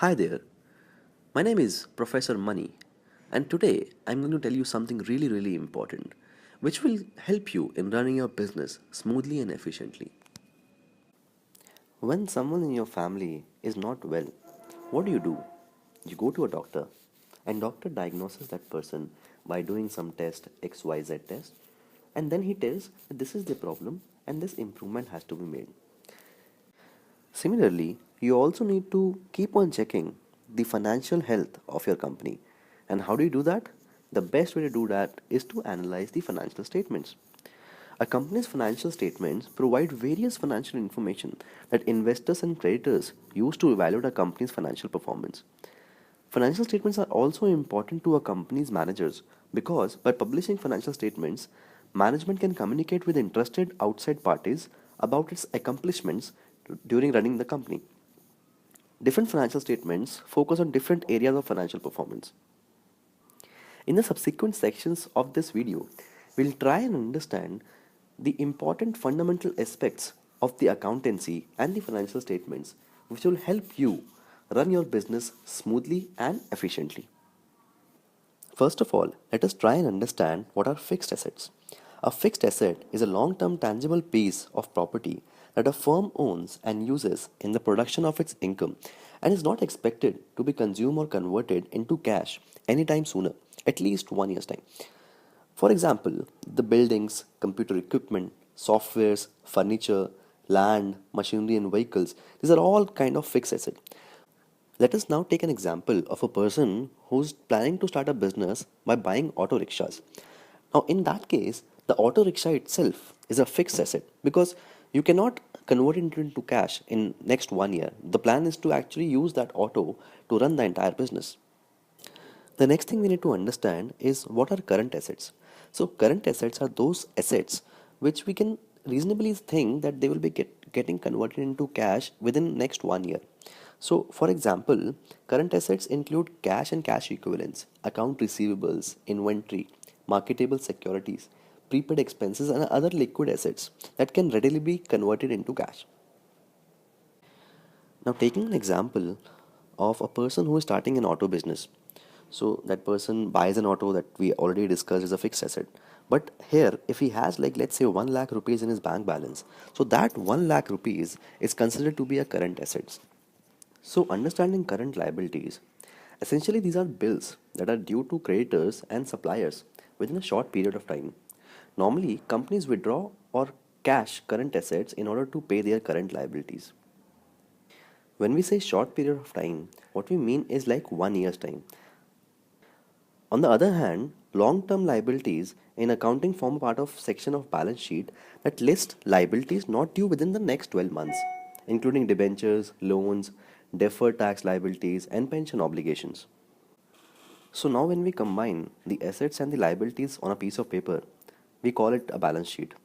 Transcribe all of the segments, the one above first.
Hi there, my name is Professor Money, and today I'm going to tell you something really important which will help you in running your business smoothly and efficiently. When someone in your family is not well, what do? You go to a doctor, and doctor diagnoses that person by doing some test, XYZ test, and then he tells that this is the problem and this improvement has to be made. Similarly, you also need to keep on checking the financial health of your company. And how do you do that? The best way to do that is to analyze the financial statements. A company's financial statements provide various financial information that investors and creditors use to evaluate a company's financial performance. Financial statements are also important to a company's managers because by publishing financial statements, management can communicate with interested outside parties about its accomplishments during running the company. Different financial statements focus on different areas of financial performance. In the subsequent sections of this video, we'll try and understand the important fundamental aspects of the accountancy and the financial statements, which will help you run your business smoothly and efficiently. First of all, let us try and understand what are fixed assets. A fixed asset is a long term tangible piece of property that a firm owns and uses in the production of its income and is not expected to be consumed or converted into cash anytime sooner, at least 1 year's time. For example, the buildings, computer equipment, softwares, furniture, land, machinery and vehicles, these are all kind of fixed assets. Let us now take an example of a person who's planning to start a business by buying auto rickshaws. Now, in that case, the auto rickshaw itself is a fixed asset because you cannot convert it into cash in next 1 year. The plan is to actually use that auto to run the entire business. The next thing we need to understand is what are current assets. So, current assets are those assets which we can reasonably think that they will be getting converted into cash within next 1 year. So, for example, current assets include cash and cash equivalents, account receivables, inventory, marketable securities, prepaid expenses, and other liquid assets that can readily be converted into cash. Now, taking an example of a person who is starting an auto business. So, that person buys an auto that we already discussed is a fixed asset. But here, if he has, like, let's say 1 lakh rupees in his bank balance, so that 1 lakh rupees is considered to be a current assets. So, understanding current liabilities, essentially, these are bills that are due to creditors and suppliers within a short period of time. Normally, companies withdraw or cash current assets in order to pay their current liabilities. When we say short period of time, what we mean is like 1 year's time. On the other hand, long-term liabilities in accounting form a part of section of balance sheet that list liabilities not due within the next 12 months, including debentures, loans, deferred tax liabilities, and pension obligations. So now when we combine the assets and the liabilities on a piece of paper, we call it a balance sheet.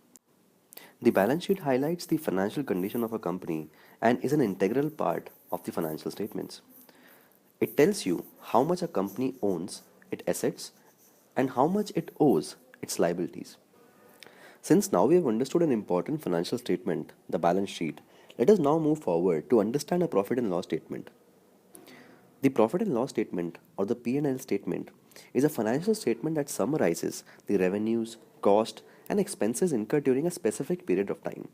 The balance sheet highlights the financial condition of a company and is an integral part of the financial statements. It tells you how much a company owns its assets and how much it owes its liabilities. Since now we have understood an important financial statement, the balance sheet, let us now move forward to understand a profit and loss statement. The profit and loss statement or the P&L statement is a financial statement that summarizes the revenues, cost and expenses incurred during a specific period of time.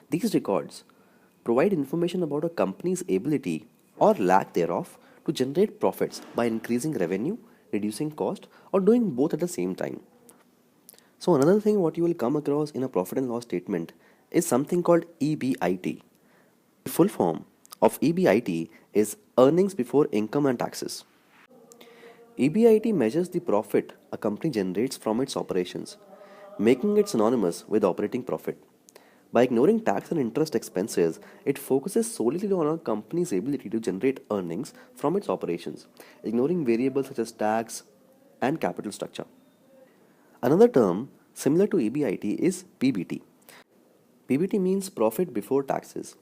These records provide information about a company's ability or lack thereof to generate profits by increasing revenue, reducing cost, or doing both at the same time. So, another thing what you will come across in a profit and loss statement is something called EBIT. The full form of EBIT is earnings before income and taxes. EBIT measures the profit a company generates from its operations, making it synonymous with operating profit. By ignoring tax and interest expenses, it focuses solely on a company's ability to generate earnings from its operations, ignoring variables such as tax and capital structure. Another term similar to EBIT is PBT. PBT means profit before taxes.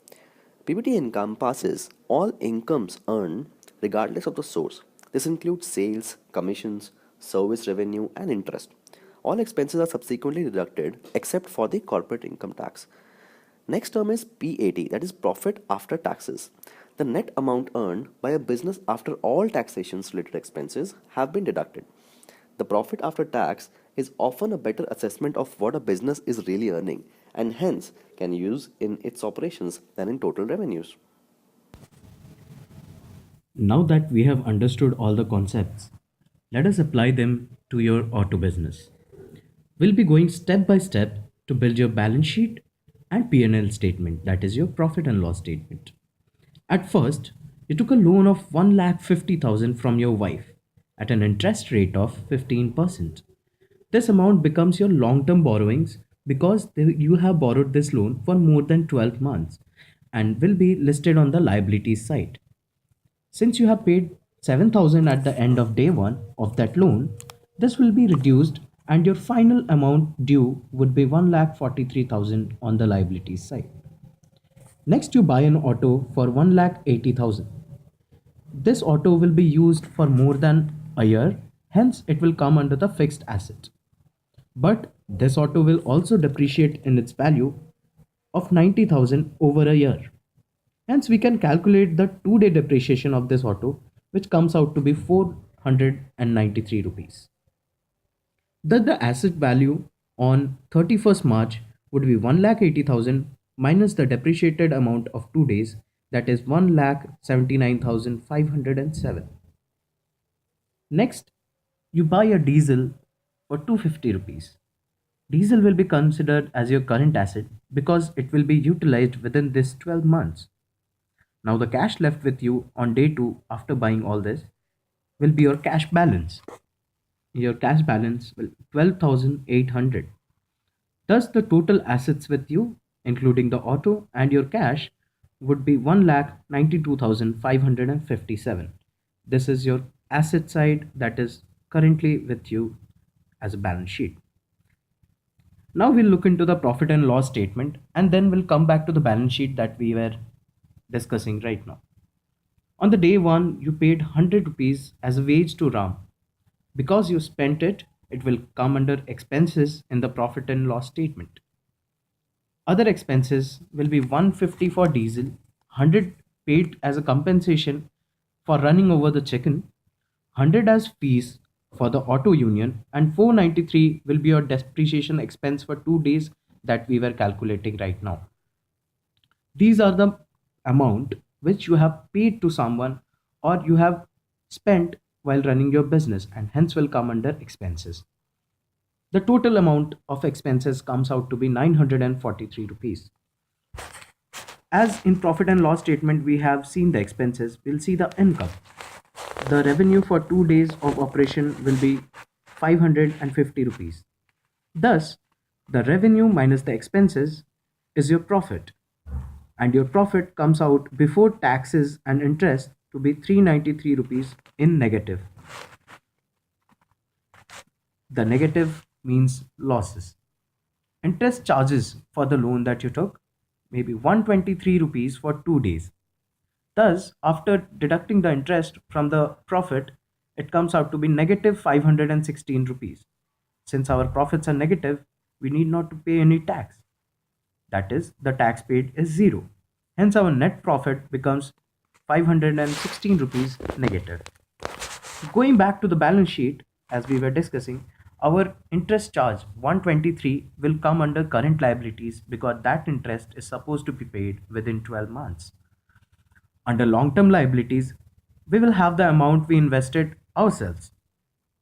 PBT encompasses all incomes earned regardless of the source. This includes sales, commissions, service revenue, and interest. All expenses are subsequently deducted except for the corporate income tax. Next term is PAT, that is profit after taxes. The net amount earned by a business after all taxations related expenses have been deducted. The profit after tax is often a better assessment of what a business is really earning and hence can use in its operations than in total revenues. Now that we have understood all the concepts, let us apply them to your auto business. We'll be going step by step to build your balance sheet and P&L statement, that is your profit and loss statement. At first, you took a loan of 1,50,000 from your wife at an interest rate of 15%. This amount becomes your long-term borrowings because you have borrowed this loan for more than 12 months and will be listed on the liabilities side. Since you have paid 7,000 at the end of day 1 of that loan, this will be reduced and your final amount due would be 1,43,000 on the liabilities side. Next, you buy an auto for 1,80,000. This auto will be used for more than a year, hence, it will come under the fixed asset. But this auto will also depreciate in its value of 90,000 over a year. Hence, we can calculate the 2-day depreciation of this auto, which comes out to be 493 rupees. Thus, the asset value on 31st March would be 1,80,000 minus the depreciated amount of 2 days, that is 1,79,507. Next, you buy a diesel for 250 rupees. Diesel will be considered as your current asset because it will be utilized within this 12 months. Now, the cash left with you on day 2 after buying all this will be your cash balance. Your cash balance will 12,800. Thus, the total assets with you, including the auto and your cash, would be 1,92,557. This is your asset side that is currently with you as a balance sheet. Now we'll look into the profit and loss statement and then we'll come back to the balance sheet that we were discussing right now. On the day 1, you paid 100 rupees as a wage to Ram. Because you spent it, it will come under expenses in the profit and loss statement. Other expenses will be 150 for diesel, 100 paid as a compensation for running over the chicken, 100 as fees for the auto union, and 493 will be your depreciation expense for 2 days that we were calculating right now. These are the amount which you have paid to someone or you have spent while running your business and hence will come under expenses. The total amount of expenses comes out to be 943 rupees. As in profit and loss statement we have seen the expenses, we'll see the income. The revenue for 2 days of operation will be 550 rupees. Thus, the revenue minus the expenses is your profit, and your profit comes out before taxes and interest to be 393 rupees in negative. The negative means losses. Interest charges for the loan that you took may be 123 rupees for 2 days. Thus, after deducting the interest from the profit, it comes out to be negative 516 rupees. Since our profits are negative, we need not to pay any tax. That is, the tax paid is zero. Hence, our net profit becomes 516 rupees negative. Going back to the balance sheet, as we were discussing, our interest charge 123 will come under current liabilities because that interest is supposed to be paid within 12 months. Under long-term liabilities, we will have the amount we invested ourselves,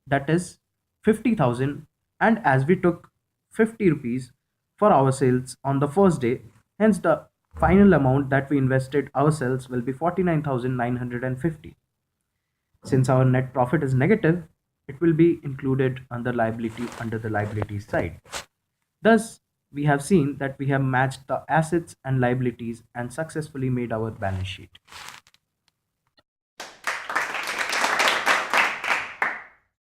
that is 50,000, and as we took 50 rupees for our sales on the first day, hence the final amount that we invested ourselves will be 49,950. Since our net profit is negative, it will be included under the liability side. Thus, we have seen that we have matched the assets and liabilities and successfully made our balance sheet.